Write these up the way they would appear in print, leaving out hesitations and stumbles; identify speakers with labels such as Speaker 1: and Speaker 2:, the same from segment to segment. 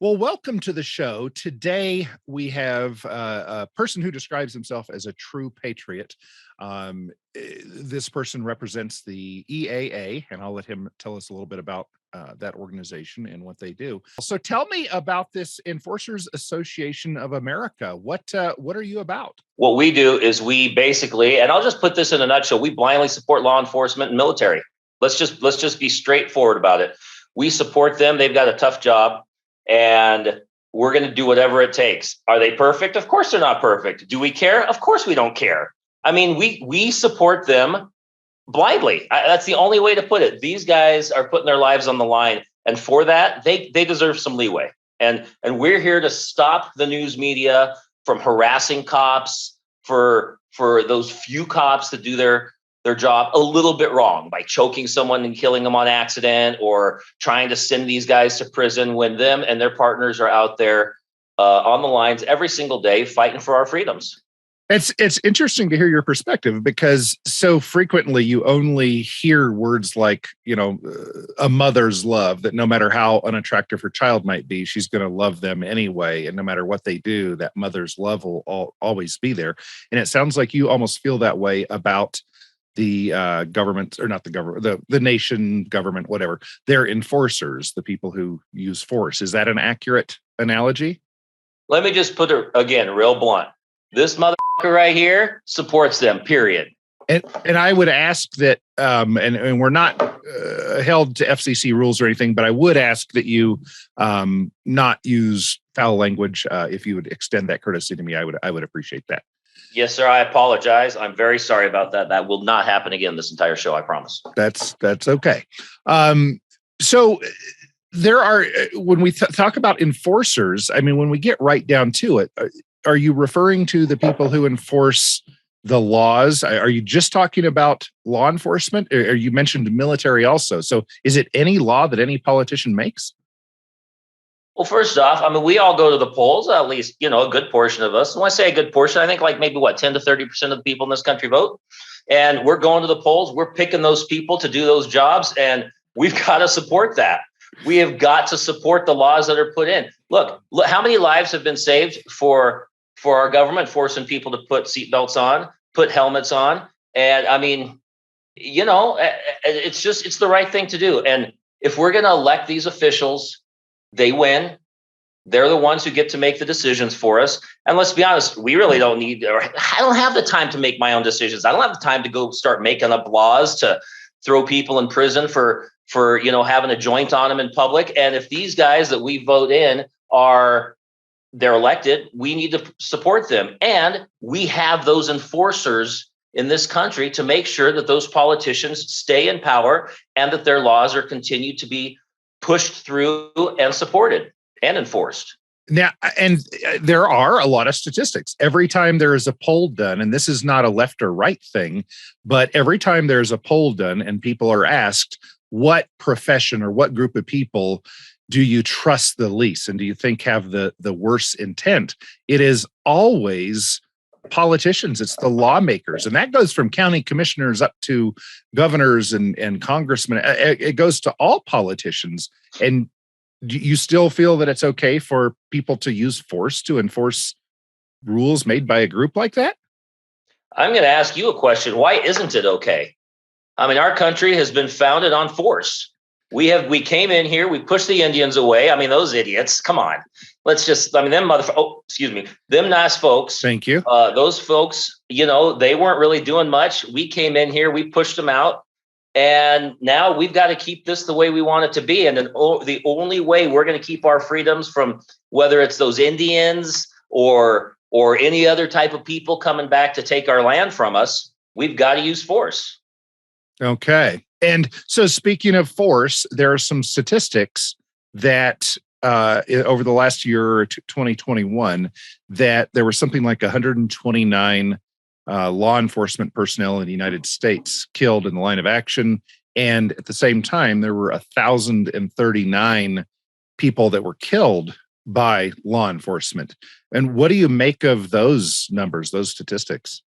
Speaker 1: Well, welcome to the show. Today, we have a person who describes himself as a true patriot. This person represents the EAA, and I'll let him tell us a little bit about that organization and what they do. So, tell me about this Enforcers Association of America. What are you about?
Speaker 2: What we do is we basically, and I'll just put this in a nutshell, we blindly support law enforcement and military. Let's just be straightforward about it. We support them. They've got a tough job, and we're going to do whatever it takes. Are they perfect? Of course they're not perfect. Do we care? Of course we don't care. I mean, we support them blindly. That's the only way to put it. These guys are putting their lives on the line, and for that, they deserve some leeway. And we're here to stop the news media from harassing cops, for those few cops that do their job a little bit wrong by choking someone and killing them on accident, or trying to send these guys to prison when them and their partners are out there on the lines every single day fighting for our freedoms.
Speaker 1: It's interesting to hear your perspective, because so frequently you only hear words like, a mother's love, that no matter how unattractive her child might be, she's going to love them anyway. And no matter what they do, that mother's love will always be there. And it sounds like you almost feel that way about the government, or not the government, the nation government, whatever. They're enforcers, the people who use force. Is that an accurate analogy?
Speaker 2: Let me just put it again, real blunt. This motherfucker right here supports them, period.
Speaker 1: And I would ask that, and we're not held to FCC rules or anything, but I would ask that you not use foul language. If you would extend that courtesy to me, I would appreciate that.
Speaker 2: Yes, sir. I apologize. I'm very sorry about that. That will not happen again this entire show, I promise.
Speaker 1: That's okay. So there are, when we talk about enforcers, I mean, when we get right down to it, are you referring to the people who enforce the laws? Are you just talking about law enforcement? Or you mentioned military also. So is it any law that any politician makes?
Speaker 2: Well, first off, I mean, we all go to the polls, at least, a good portion of us. When I say a good portion, I think like maybe 10 to 30% of the people in this country vote. And we're going to the polls. We're picking those people to do those jobs. And we've got to support that. We have got to support the laws that are put in. Look, how many lives have been saved for our government forcing people to put seatbelts on, put helmets on. And I mean, it's the right thing to do. And if we're going to elect these officials, they win. They're the ones who get to make the decisions for us. And let's be honest, we really don't need, or I don't have the time to make my own decisions. I don't have the time to go start making up laws to throw people in prison for having a joint on them in public. And if these guys that we vote in they're elected, we need to support them. And we have those enforcers in this country to make sure that those politicians stay in power and that their laws are continued to be pushed through and supported and enforced.
Speaker 1: Now, and there are a lot of statistics. Every time there is a poll done, and this is not a left or right thing, but every time there's a poll done and people are asked, what profession or what group of people do you trust the least, and do you think have the worst intent? It is always politicians. It's the lawmakers. And that goes from county commissioners up to governors and congressmen. It goes to all politicians. And you still feel that it's okay for people to use force to enforce rules made by a group like that?
Speaker 2: I'm going to ask you a question. Why isn't it okay? I mean, our country has been founded on force. We came in here, we pushed the Indians away. I mean, those idiots, come on. Them nice folks.
Speaker 1: Thank you.
Speaker 2: Those folks, they weren't really doing much. We came in here, we pushed them out. And now we've got to keep this the way we want it to be. And the only way we're going to keep our freedoms from, whether it's those Indians or any other type of people coming back to take our land from us, we've got to use force.
Speaker 1: Okay. And so, speaking of force, there are some statistics that over the last year, 2021, that there was something like 129 law enforcement personnel in the United States killed in the line of action. And at the same time, there were 1,039 people that were killed by law enforcement. And what do you make of those numbers, those statistics?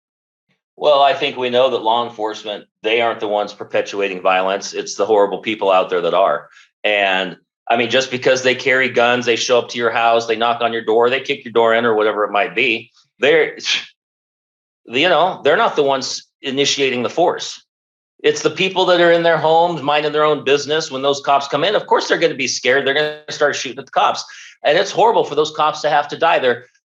Speaker 2: Well, I think we know that law enforcement, they aren't the ones perpetuating violence. It's the horrible people out there that are. And I mean, just because they carry guns, they show up to your house, they knock on your door, they kick your door in or whatever it might be. They're not the ones initiating the force. It's the people that are in their homes, minding their own business. When those cops come in, of course, they're going to be scared. They're going to start shooting at the cops. And it's horrible for those cops to have to die.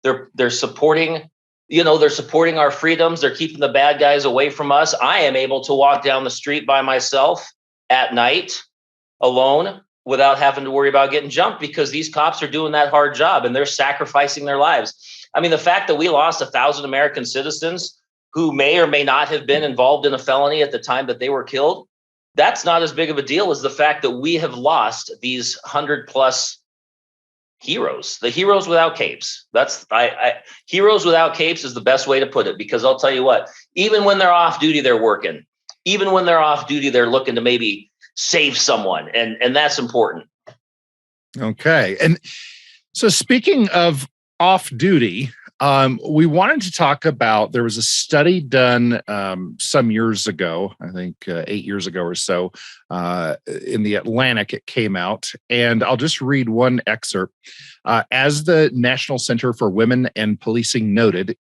Speaker 2: They're supporting, they're supporting our freedoms. They're keeping the bad guys away from us. I am able to walk down the street by myself at night alone without having to worry about getting jumped, because these cops are doing that hard job and they're sacrificing their lives. I mean, the fact that we lost 1,000 American citizens who may or may not have been involved in a felony at the time that they were killed, that's not as big of a deal as the fact that we have lost these 100+ heroes, the heroes without capes. Heroes without capes is the best way to put it, because I'll tell you what, even when they're off duty, they're working. Even when they're off duty, they're looking to maybe save someone. And that's important.
Speaker 1: Okay. And so speaking of off duty, we wanted to talk about, there was a study done some years ago, I think 8 years ago or so, in the Atlantic, it came out. And I'll just read one excerpt. As the National Center for Women and Policing noted,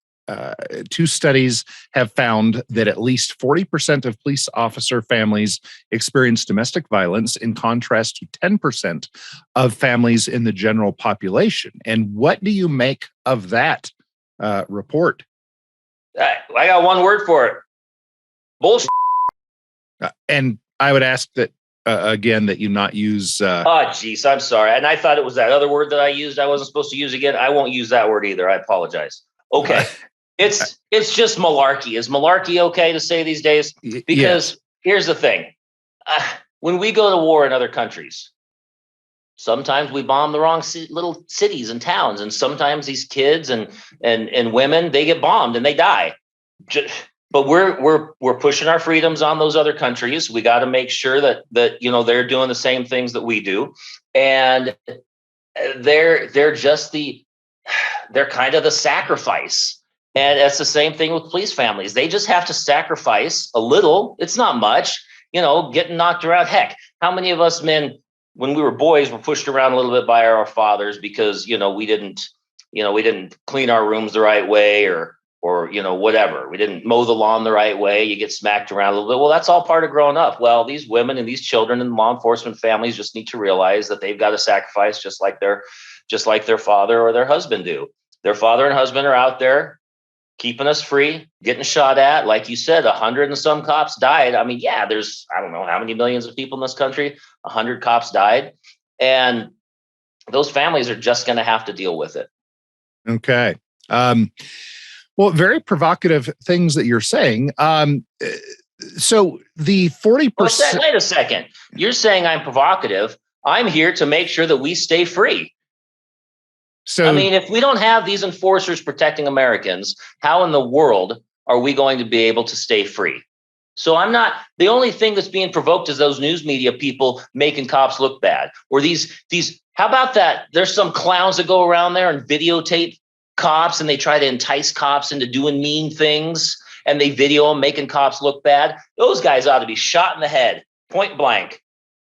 Speaker 1: 2 studies have found that at least 40% of police officer families experience domestic violence, in contrast to 10% of families in the general population. And what do you make of that report?
Speaker 2: I got one word for it: bullshit.
Speaker 1: And I would ask that again, that you not use.
Speaker 2: Oh, geez, I'm sorry. And I thought it was that other word that I used. I wasn't supposed to use again. I won't use that word either. I apologize. Okay. It's just malarkey. Is malarkey okay to say these days? Because here's the thing. When we go to war in other countries, sometimes we bomb the wrong little cities and towns. And sometimes these kids and women, they get bombed and they die. But we're pushing our freedoms on those other countries. We got to make sure that they're doing the same things that we do. And they're kind of the sacrifice. And it's the same thing with police families. They just have to sacrifice a little. It's not much, getting knocked around. Heck, how many of us men, when we were boys, were pushed around a little bit by our fathers because, we didn't clean our rooms the right way or whatever. We didn't mow the lawn the right way. You get smacked around a little bit. Well, that's all part of growing up. Well, these women and these children and law enforcement families just need to realize that they've got to sacrifice just like their father or their husband do. Their father and husband are out there keeping us free, getting shot at. Like you said, 100 and some cops died. I mean, yeah, there's, I don't know how many millions of people in this country, 100 cops died. And those families are just going to have to deal with it.
Speaker 1: Okay. Well, very provocative things that you're saying. So the 40%.
Speaker 2: Well, wait a second. You're saying I'm provocative. I'm here to make sure that we stay free. So, I mean, if we don't have these enforcers protecting Americans, how in the world are we going to be able to stay free? So the only thing that's being provoked is those news media people making cops look bad. Or these, how about that? There's some clowns that go around there and videotape cops and they try to entice cops into doing mean things and they video them making cops look bad. Those guys ought to be shot in the head, point blank.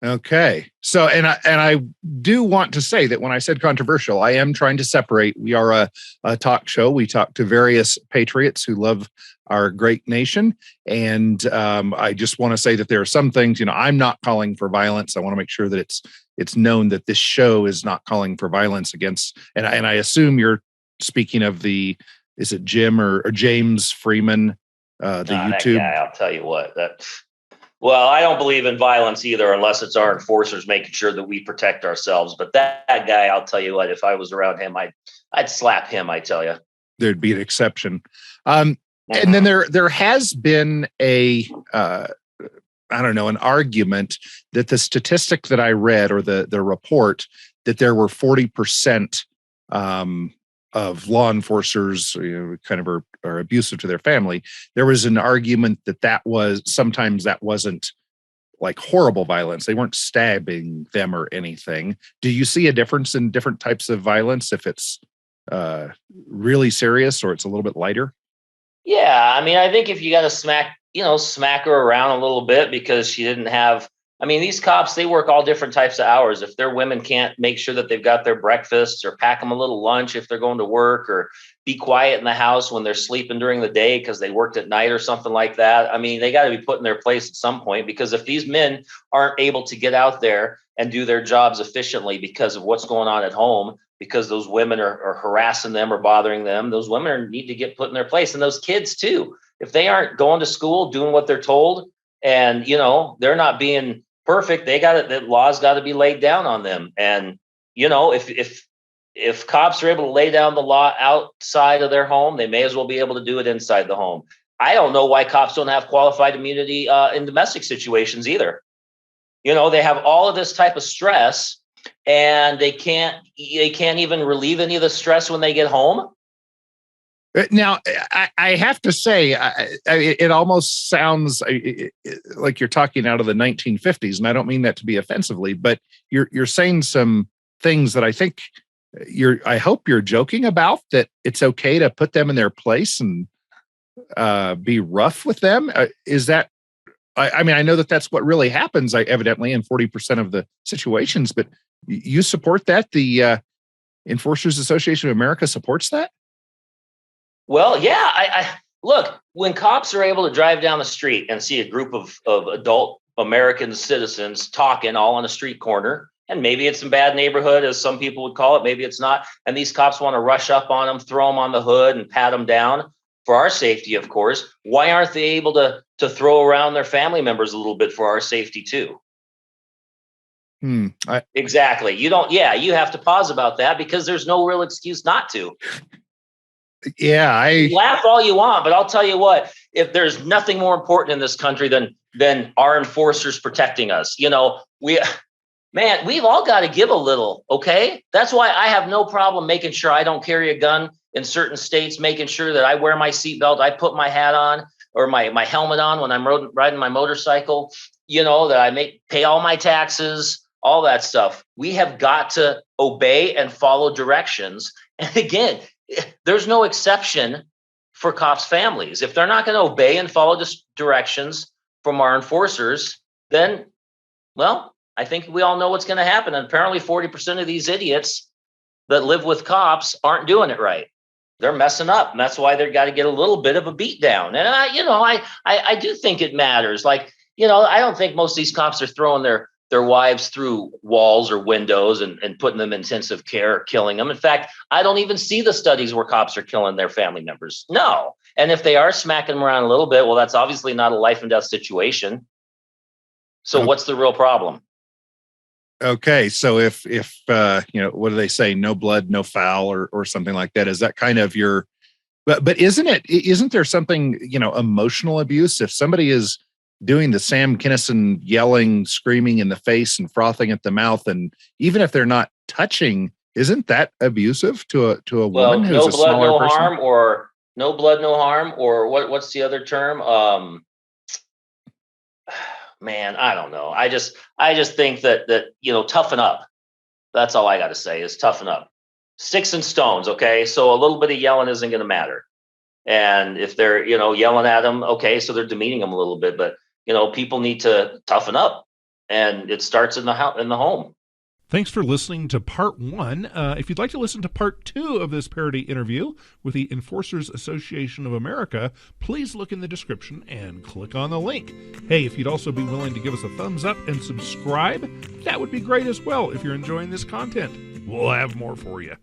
Speaker 1: Okay. So, and I do want to say that when I said controversial, I am trying to separate. We are a talk show. We talk to various patriots who love our great nation. And I just want to say that there are some things, I'm not calling for violence. I want to make sure that it's known that this show is not calling for violence against, and I assume you're speaking of is it Jim or James Freeman, the YouTube?
Speaker 2: That guy, I'll tell you what, well, I don't believe in violence either, unless it's our enforcers making sure that we protect ourselves. But that guy, I'll tell you what, if I was around him, I'd slap him, I tell you.
Speaker 1: There'd be an exception. And then there has been an argument that the statistic that I read, or the report, that there were 40% of law enforcers kind of are abusive to their family. There was an argument that wasn't like horrible violence. They weren't stabbing them or anything. Do you see a difference in different types of violence if it's really serious or it's a little bit lighter?
Speaker 2: Yeah, I mean, I think if you got to smack her around a little bit because she didn't have I mean, these cops, they work all different types of hours. If their women can't make sure that they've got their breakfasts or pack them a little lunch if they're going to work, or be quiet in the house when they're sleeping during the day because they worked at night or something like that. I mean, they got to be put in their place at some point, because if these men aren't able to get out there and do their jobs efficiently because of what's going on at home, because those women are harassing them or bothering them, those women need to get put in their place. And those kids too, if they aren't going to school, doing what they're told, and they're not being perfect, the law's got to be laid down on them. And if cops are able to lay down the law outside of their home, they may as well be able to do it inside the home. I don't know why cops don't have qualified immunity in domestic situations either. They have all of this type of stress, and they can't even relieve any of the stress when they get home.
Speaker 1: Now, I have to say, it almost sounds like you're talking out of the 1950s, and I don't mean that to be offensively, but you're saying some things that I think I hope you're joking about, that it's okay to put them in their place and be rough with them. Is that? I mean, I know that that's what really happens, evidently, in 40% of the situations. But you support that? The Enforcers Association of America supports that?
Speaker 2: Well, yeah, I look, when cops are able to drive down the street and see a group of adult American citizens talking all on a street corner, and maybe it's a bad neighborhood, as some people would call it, maybe it's not, and these cops want to rush up on them, throw them on the hood and pat them down for our safety, of course, why aren't they able to throw around their family members a little bit for our safety too? Exactly. You have to pause about that, because there's no real excuse not to.
Speaker 1: Yeah,
Speaker 2: I laugh all you want, but I'll tell you what, if there's nothing more important in this country than our enforcers protecting us, we've all got to give a little. Okay. That's why I have no problem making sure I don't carry a gun in certain states, making sure that I wear my seatbelt, I put my hat on or my helmet on when I'm riding my motorcycle, that I pay all my taxes, all that stuff. We have got to obey and follow directions. And again, there's no exception for cops' families. If they're not going to obey and follow directions from our enforcers, then, well, I think we all know what's going to happen. And apparently 40% of these idiots that live with cops aren't doing it right. They're messing up. And that's why they've got to get a little bit of a beat down. And I do think it matters. Like, I don't think most of these cops are throwing their wives through walls or windows and putting them in intensive care or killing them. In fact, I don't even see the studies where cops are killing their family members. No. And if they are smacking them around a little bit, well, that's obviously not a life and death situation. So what's the real problem?
Speaker 1: Okay. So if what do they say? No blood, no foul, or something like that. Is that kind of your, but isn't there something, emotional abuse? If somebody is doing the Sam Kinison yelling, screaming in the face and frothing at the mouth, and even if they're not touching, isn't that abusive to a woman who's
Speaker 2: no
Speaker 1: a
Speaker 2: blood,
Speaker 1: smaller
Speaker 2: no
Speaker 1: person?
Speaker 2: harm, or no blood, no harm, or what's the other term? Man, I don't know. I just think that toughen up. That's all I got to say is toughen up. Sticks and stones, okay? So a little bit of yelling isn't going to matter. And if they're yelling at them, okay, so they're demeaning them a little bit, but people need to toughen up, and it starts in the home.
Speaker 3: Thanks for listening to part 1. If you'd like to listen to part 2 of this parody interview with the Enforcers Association of America, please look in the description and click on the link. Hey, if you'd also be willing to give us a thumbs up and subscribe, that would be great as well if you're enjoying this content. We'll have more for you.